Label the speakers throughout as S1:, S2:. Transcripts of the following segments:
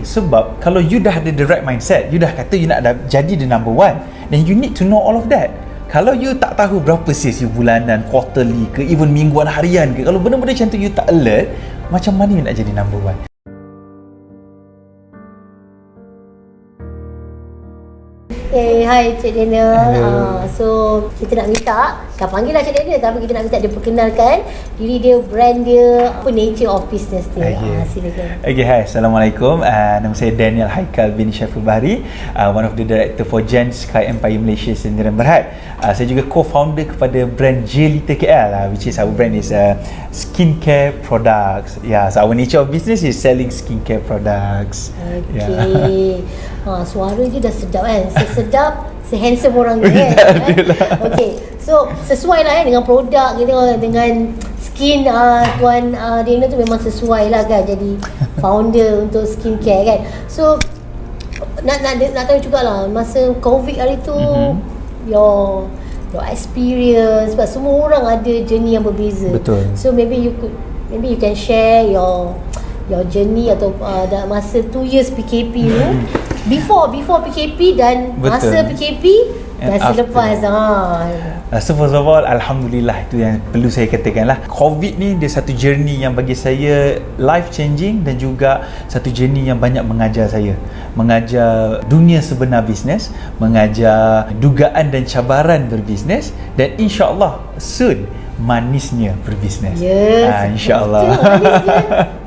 S1: penting sebab kalau you dah ada the right mindset, you dah kata you nak jadi the number one, then you need to know all of that. Kalau you tak tahu berapa sales you bulanan, quarterly ke, even mingguan, harian ke, kalau benda-benda macam tu you tak alert, macam mana you nak jadi number one?
S2: Hai Cik Daniel. So kita nak minta, dah panggil lah Cik Daniel, tapi kita nak minta dia perkenalkan diri dia, brand dia, apa nature of business dia. Silakan.
S1: Okay, hai, Assalamualaikum. Nama saya Daniel Haikal bin Syaful Bahri, one of the director for Gen Sky Empire Malaysia Sdn Bhd. Saya juga co-founder kepada brand Jelita KL, which is our brand is skincare products. So our nature of business is selling skincare products.
S2: Okay. Suara je dah sedap kan. Sedap, handsome orang dia kan. Okay, so sesuai lah dengan produk gitu, dengan skin Tuan Daniel tu memang sesuai lah kan jadi founder untuk skincare kan. So nak tahu jugalah masa COVID hari tu, your experience, sebab semua orang ada journey yang berbeza.
S1: Betul.
S2: So maybe you can share your journey atau masa 2 years PKP tu, before PKP dan masa PKP dan selepas.
S1: So first of all, Alhamdulillah, itu yang perlu saya katakan lah. COVID ni dia satu journey yang bagi saya life changing dan juga satu journey yang banyak mengajar saya. Mengajar dunia sebenar bisnes, mengajar dugaan dan cabaran berbisnes, dan insya-Allah soon manisnya berbisnes.
S2: Yes,
S1: insya-Allah.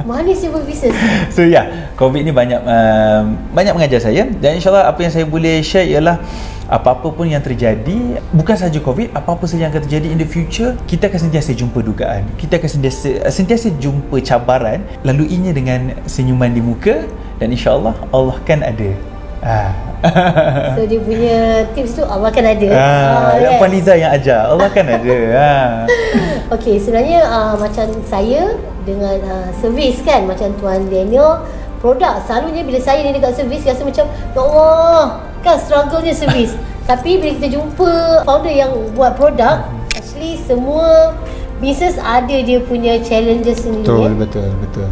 S2: Manisnya berbisnes.
S1: So COVID ni banyak mengajar saya, dan insya-Allah apa yang saya boleh share ialah apa-apa pun yang terjadi, bukan sahaja COVID, apa-apa saja yang akan terjadi in the future, kita akan sentiasa jumpa dugaan, kita akan sentiasa jumpa cabaran, laluinya dengan senyuman di muka, dan insya-Allah Allah kan ada.
S2: So dia punya tips tu Allah kan ada.
S1: Yang Puan Liza yang ajar, Allah kan ada.
S2: Okay, sebenarnya macam saya dengan servis kan, macam Tuan Daniel, produk selalunya bila saya ni dekat servis rasa macam ya Allah kan struggle-nya servis. Tapi bila kita jumpa founder yang buat produk, actually semua business ada dia punya challenges sendiri.
S1: Betul.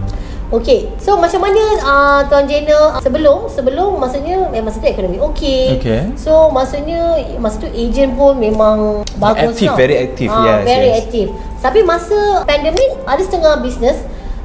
S2: Okay, so macam mana Tuan Daniel sebelum maksudnya masa tu ekonomi okay. So maksudnya masa tu agent pun memang bagus,
S1: very active.
S2: Active. Tapi masa pandemik ada setengah business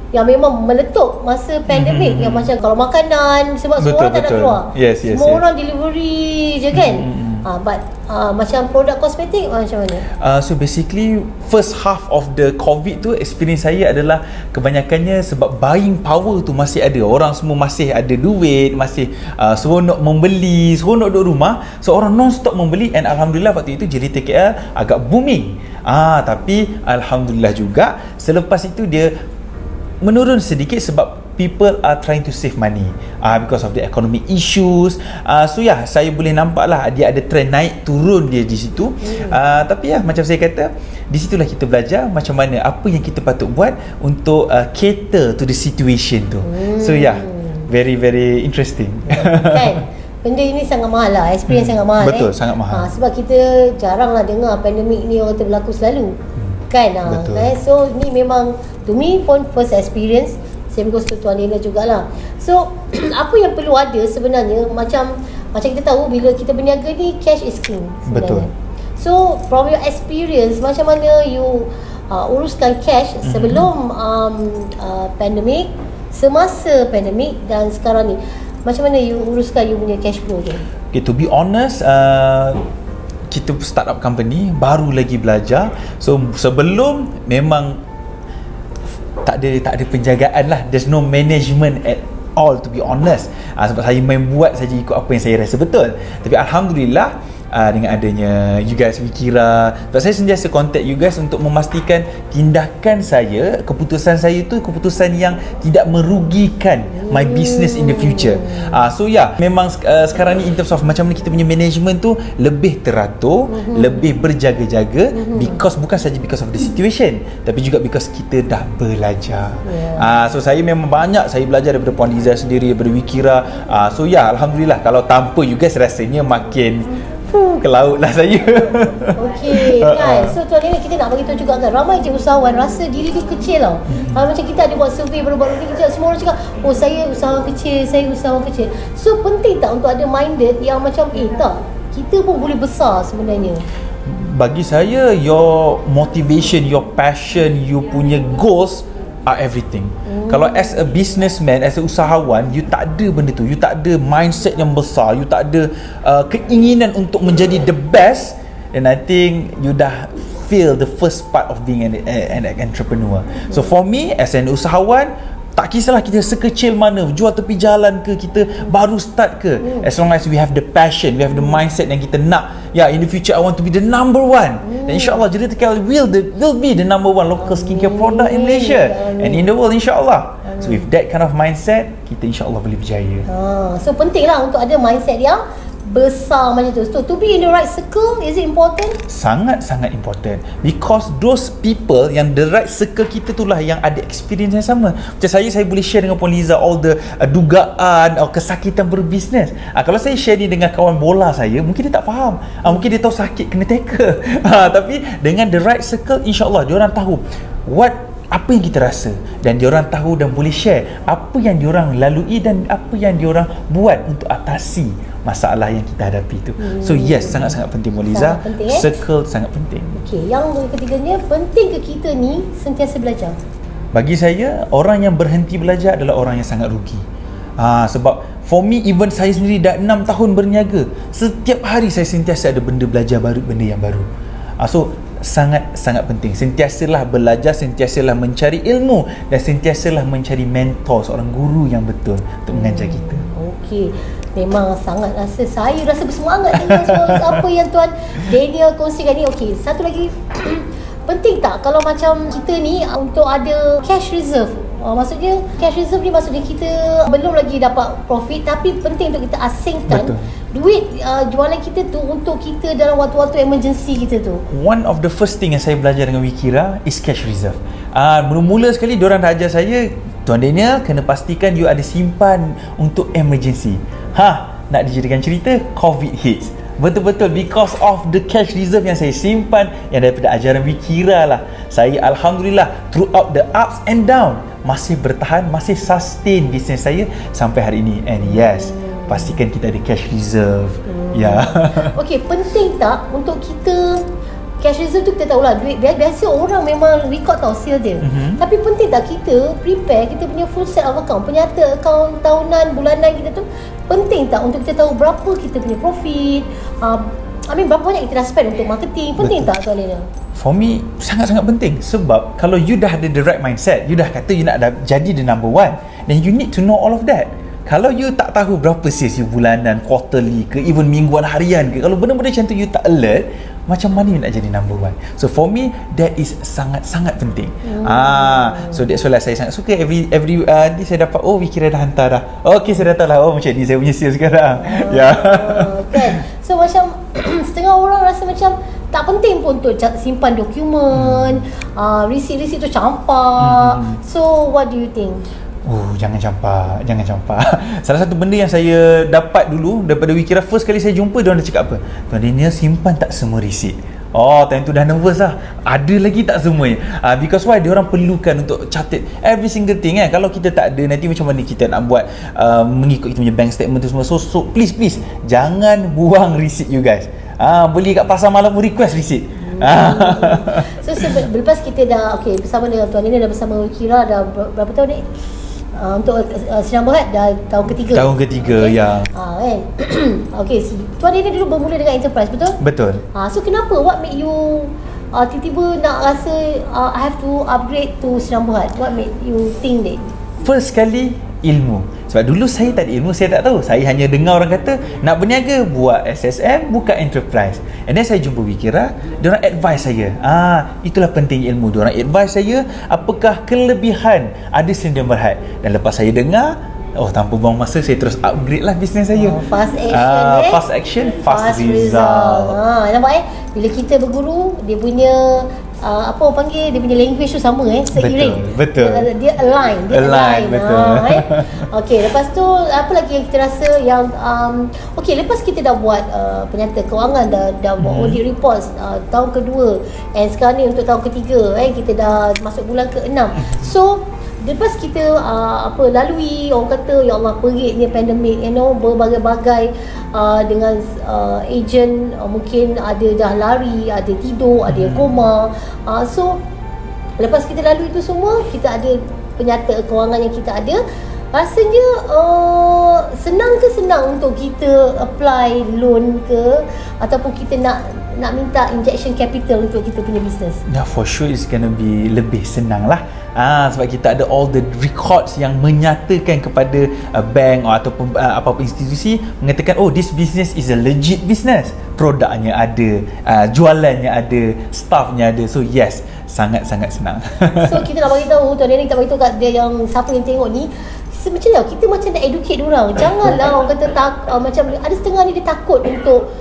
S2: yang memang meletup masa pandemik, yang macam kalau makanan sebab semua orang tak nak keluar. Semua orang delivery je kan. But macam produk kosmetik macam mana?
S1: So basically first half of the COVID tu experience saya adalah kebanyakannya sebab buying power tu masih ada. Orang semua masih ada duit, masih seronok membeli, seronok duduk rumah. So orang non-stop membeli, and Alhamdulillah waktu itu Jelita KL agak booming. Tapi Alhamdulillah juga selepas itu dia menurun sedikit sebab people are trying to save money because of the economic issues. So saya boleh nampak lah dia ada trend naik turun dia di situ. Tapi macam saya kata, di situlah kita belajar macam mana, apa yang kita patut buat untuk cater to the situation tu. So very very interesting.
S2: Kan? Benda ini sangat mahal lah, experience sangat mahal.
S1: Betul, sangat mahal.
S2: Sebab kita jarang lah dengar pandemik ni orang berlaku selalu. Kan? So ni memang to me pun first experience. Same goes to Tuan Daniel jugalah. So apa yang perlu ada sebenarnya, macam kita tahu bila kita berniaga ni cash is king sebenarnya. Betul. So from your experience, macam mana you uruskan cash sebelum pandemik, semasa pandemik dan sekarang ni, macam mana you uruskan you punya cash flow tu?
S1: Okay, to be honest, kita start up company, baru lagi belajar. So sebelum memang tak ada penjagaan lah. There's no management at all, to be honest. Sebab saya main buat saja ikut apa yang saya rasa betul. Tapi Alhamdulillah dengan adanya you guys, Wikira, sebab saya sentiasa contact you guys untuk memastikan tindakan saya, keputusan saya tu keputusan yang tidak merugikan my business in the future. So memang sekarang ni in terms of macam mana kita punya management tu lebih teratur, lebih berjaga-jaga, bukan saja because of the situation, tapi juga because kita dah belajar. So saya memang banyak saya belajar daripada Puan Liza sendiri, daripada Wikira. So Alhamdulillah, kalau tanpa you guys rasanya makin ke laut lah saya.
S2: Okey kan. So tuan Nina, kita nak bagi tahu juga kan, ramai je usahawan rasa diri dia kecil tau. Macam kita ada buat survey baru-baru ni, kita semua orang cakap, oh saya usahawan kecil, saya usahawan kecil. So penting tak untuk ada minded yang macam tak, kita pun boleh besar sebenarnya.
S1: Bagi saya, your motivation, your passion, you punya goals are everything. Kalau as a businessman, as a usahawan, you tak ada benda tu, you tak ada mindset yang besar, you tak ada keinginan untuk menjadi the best, then I think you dah fail the first part of being an entrepreneur. So for me, as an usahawan, tak kisahlah kita sekecil mana, jual tepi jalan ke, kita baru start ke, as long as we have the passion, we have the mindset yang kita nak, in the future I want to be the number one, dan insyaAllah Jeritica will be the number one local skincare product in Malaysia and in the world, insyaAllah. So with that kind of mindset, kita insyaAllah boleh berjaya.
S2: So penting lah untuk ada mindset yang besar macam tu. So to be in the right circle, is it important?
S1: Sangat-sangat important, because those people yang the right circle kita tu lah yang ada experience yang sama. Macam saya boleh share dengan Puan Liza all the dugaan atau kesakitan berbisnes. Kalau saya share ni dengan kawan bola saya, mungkin dia tak faham, mungkin dia tahu sakit kena tackle. Tapi dengan the right circle, insyaAllah diorang tahu apa yang kita rasa, dan diorang tahu dan boleh share apa yang diorang lalui dan apa yang diorang buat untuk atasi masalah yang kita hadapi tu. So yes, sangat-sangat penting, Moliza. Circle sangat penting.
S2: Okey, yang ketiganya, penting ke kita ni sentiasa belajar?
S1: Bagi saya, orang yang berhenti belajar adalah orang yang sangat rugi. Sebab for me, even saya sendiri dah 6 tahun berniaga, setiap hari saya sentiasa ada benda belajar baru, benda yang baru. So sangat-sangat penting, sentiasalah belajar, sentiasalah mencari ilmu, dan sentiasalah mencari mentor, seorang guru yang betul untuk mengajar kita.
S2: Okey, memang sangat saya rasa bersemangat dengan apa yang Tuan Daniel kongsikan ni. Okey, satu lagi penting tak kalau macam kita ni untuk ada cash reserve? Maksudnya cash reserve ni maksudnya kita belum lagi dapat profit, tapi penting untuk kita asingkan duit jualan kita tu untuk kita dalam waktu-waktu emergency kita tu.
S1: One of the first thing yang saya belajar dengan Wikira is cash reserve. Mula-mula sekali diorang dah ajar saya, Tuan Daniel kena pastikan you ada simpan untuk emergency. Nak dijadikan cerita, COVID hits. Betul-betul because of the cash reserve yang saya simpan, yang daripada ajaran Wikira lah, saya Alhamdulillah throughout the ups and down masih bertahan, masih sustain bisnes saya sampai hari ini. And yes, pastikan kita ada cash reserve. Okey,
S2: penting tak untuk kita cash reserve tu? Kita tahulah duit biasa orang memang record tau sale dia. Tapi penting tak kita prepare kita punya full set of account, penyata account tahunan, bulanan kita tu? Penting tak untuk kita tahu berapa kita punya profit, berapa banyak kita dah spend untuk marketing? Penting tak Tuan Lena?
S1: For me, sangat-sangat penting. Sebab kalau you dah ada the right mindset, you dah kata you nak jadi the number one, then you need to know all of that. Kalau you tak tahu berapa sales you bulanan, quarterly ke, even mingguan, harian ke, kalau benda-benda macam tu you tak alert, macam mana you nak jadi number one? So for me, that is sangat-sangat penting. So that's why saya sangat suka every ni saya dapat, Wikira dah hantar dah. Okay, saya dah tahu lah, macam ni saya punya sales sekarang.
S2: Kan? So macam setengah orang rasa macam tak penting pun untuk simpan dokumen, receipt tu campak. So what do you think?
S1: Jangan campak. Salah satu benda yang saya dapat dulu daripada Wikira, first kali saya jumpa, diorang dah cakap apa? Tuan Daniel simpan tak semua receipt? Time tu dah nervous lah. Ada lagi tak semuanya? Because why? Diorang perlukan untuk catat every single thing kan. Kalau kita tak ada, nanti macam mana kita nak buat mengikut kita punya bank statement tu semua. So please jangan buang receipt you guys. Beli kat pasar malam pun request receipt.
S2: So lepas kita dah bersama dengan Tuan Daniel, dah bersama Wikira dah berapa tahun ni? Untuk Senang Berhad dah tahun ketiga.
S1: Ya.
S2: Kan? Tuan Daniel dulu bermula dengan enterprise, betul?
S1: Betul.
S2: So kenapa? What made you tiba-tiba nak rasa I have to upgrade to Senang Berhad? What made you think that?
S1: First kali, ilmu. Sebab dulu saya tak ada ilmu, saya tak tahu. Saya hanya dengar orang kata nak berniaga, buat SSM, buka enterprise. And then saya jumpa Wikira, diorang advise saya. Itulah penting ilmu. Diorang advise saya apakah kelebihan ada Senang Berhad. Dan lepas saya dengar, tanpa buang masa, saya terus upgrade lah bisnes saya. Fast action, fast result.
S2: Nampak bila kita berguru, dia punya apa orang panggil, dia punya language tu sama seiring.
S1: Betul.
S2: Dia align. Betul.
S1: Lepas
S2: tu apa lagi yang kita rasa yang okey, lepas kita dah buat penyata kewangan, dah buat audit reports tahun kedua, and sekarang ni untuk tahun ketiga, kita dah masuk bulan ke-6. So lepas kita lalui, orang kata ya Allah, peritnya pandemik, berbagai-bagai dengan agent, mungkin ada dah lari, ada tidur, ada yang koma. So lepas kita lalui itu semua, kita ada penyata kewangan yang kita ada. Rasanya senang ke senang untuk kita apply loan ke, ataupun kita nak minta injection capital untuk kita punya business?
S1: Yeah, for sure it's gonna be lebih senang lah. Sebab kita ada all the records yang menyatakan kepada bank ataupun apa-apa institusi, mengatakan oh, this business is a legit business. Produknya ada, jualannya ada, staffnya ada. So yes, sangat-sangat senang.
S2: So kita nak bagi tahu, Tuan Danny tak bagi tahu kat dia yang siapa yang tengok ni, macam mana kita macam nak educate diorang. Janganlah orang kata macam ada setengah ni dia takut untuk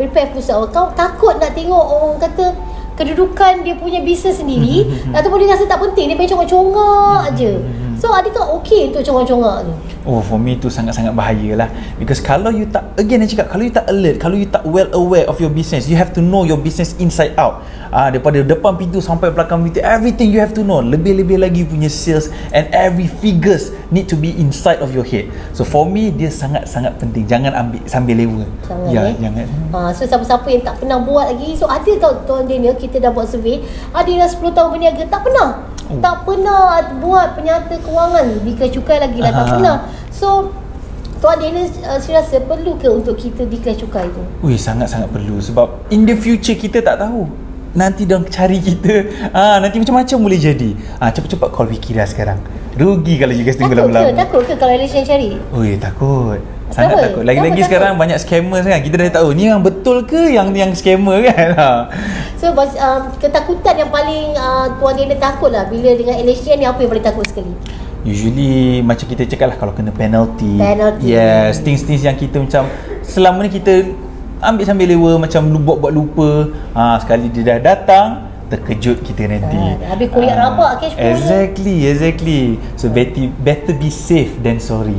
S2: prepare pusat. Kau takut nak tengok orang kata kedudukan dia punya bisnes sendiri, ataupun dia rasa tak penting, dia pengen congak-congak aje. So adakah okey untuk congak-congak tu?
S1: Oh, for me tu sangat-sangat bahaya lah. Because kalau you tak, again saya cakap, kalau you tak alert, kalau you tak well aware of your business, you have to know your business inside out. Daripada depan pintu sampai belakang pintu, everything you have to know. Lebih-lebih lagi punya sales and every figures need to be inside of your head. So for me, dia sangat-sangat penting. Jangan ambil sambil lewa. Jangan.
S2: So siapa-siapa yang tak pernah buat lagi, so ada tau Tuan Daniel, kita dah buat survey, ada yang dah 10 tahun berniaga, tak pernah buat penyata kewangan di Kelas Cukai lagi lah, tak pernah. So Tuan Daniel, saya rasa perlu ke untuk kita di Kelas Cukai tu?
S1: Sangat-sangat perlu. Sebab in the future kita tak tahu, nanti diorang cari kita, nanti macam-macam boleh jadi. Cepat-cepat call Wikira sekarang. Rugi kalau you guys tunggu lama-lama.
S2: Takut ke kalau relation cari?
S1: Takut. Sangat takut. Lagi-lagi sekarang banyak scammer kan. Kita dah tahu ni yang betul ke yang scammer kan.
S2: So ketakutan yang paling Tuan Daniel takut lah bila dengan LHDN ni, apa yang paling takut sekali?
S1: Usually macam kita cakap lah, kalau kena penalty. Yes, things yang kita macam selama ni kita ambil sambil lewa, macam buat lupa. Sekali dia dah datang, terkejut kita nanti.
S2: Habis koyak rabak cash flow.
S1: Exactly. So better be safe than sorry.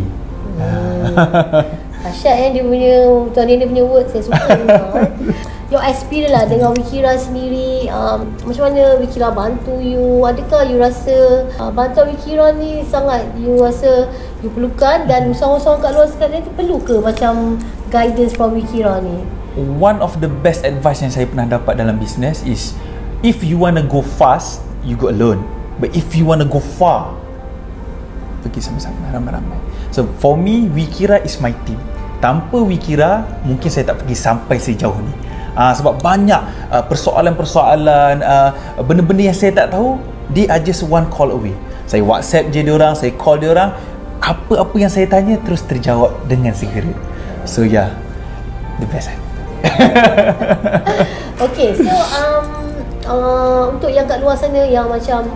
S2: Asyik dia punya, Tuan Daniel punya word saya suka memang. Your experience lah dengan Wikira sendiri, macam mana Wikira bantu you? Adakah you rasa bantuan Wikira ni sangat you rasa you perlukan, dan usahawan-usahawan kat luar sekalian tu perlu ke macam guidance from Wikira ni?
S1: One of the best advice yang saya pernah dapat dalam business is, if you want to go fast, you go alone. But if you want to go far, pergi sama-sama, ramai-ramai. So for me, Wikira is my team. Tanpa Wikira, mungkin saya tak pergi sampai sejauh ni. Sebab banyak persoalan-persoalan, benda-benda yang saya tak tahu, they are just one call away. Saya WhatsApp je diorang, saya call diorang, apa-apa yang saya tanya terus terjawab dengan segera. So yeah, the best.
S2: Okay, so untuk yang kat luar sana yang macam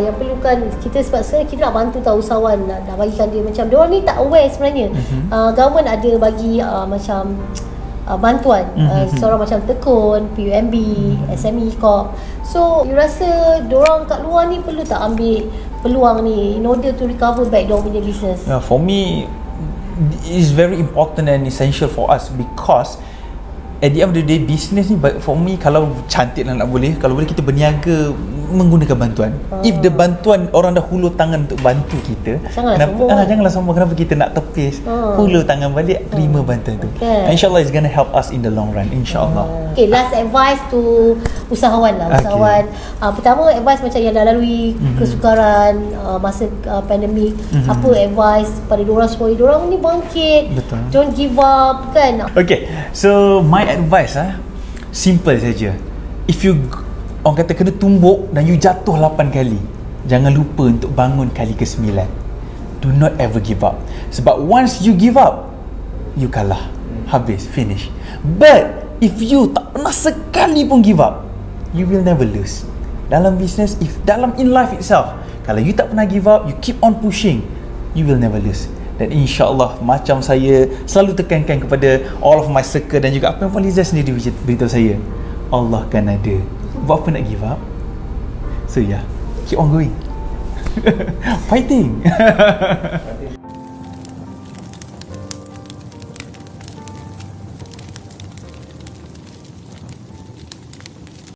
S2: yang perlukan kita, sebab sebenarnya kita nak bantu tahu usahawan, nak bagikan dia macam diorang ni tak aware sebenarnya. Government ada bagi macam bantuan, seorang macam Tekun, PUMB, SME Corp. So you rasa diorang kat luar ni perlu tak ambil peluang ni in order to recover back diorang punya business?
S1: For me, it is very important and essential for us, because at the end of the day, business ni for me, kalau cantik lah nak boleh, kalau boleh kita berniaga menggunakan bantuan. If the bantuan, orang dah hulur tangan untuk bantu kita, janganlah sombong. Kenapa kita nak tepis, hulur tangan balik, terima bantuan tu. InsyaAllah it's gonna help us in the long run, insyaAllah.
S2: Okay, last advice to usahawan lah. Usahawan, pertama advice macam yang dah lalui kesukaran masa pandemik, apa advice pada diorang supaya diorang ni bangkit?
S1: Betul.
S2: Don't give up kan.
S1: Okay, so my advice simple saja. If you, orang kata, kena tumbuk dan you jatuh 8 kali, jangan lupa untuk bangun kali ke-9. Do not ever give up. Sebab once you give up, you kalah. Habis, finish. But if you tak pernah sekali pun give up, you will never lose. Dalam business, in life itself, kalau you tak pernah give up, you keep on pushing, you will never lose. Dan insyaAllah, macam saya selalu tekankan kepada all of my circle, dan juga apa yang Liza sendiri beritahu saya, Allah kan ada. Buat apa nak give up? So yeah, keep on going. Fighting.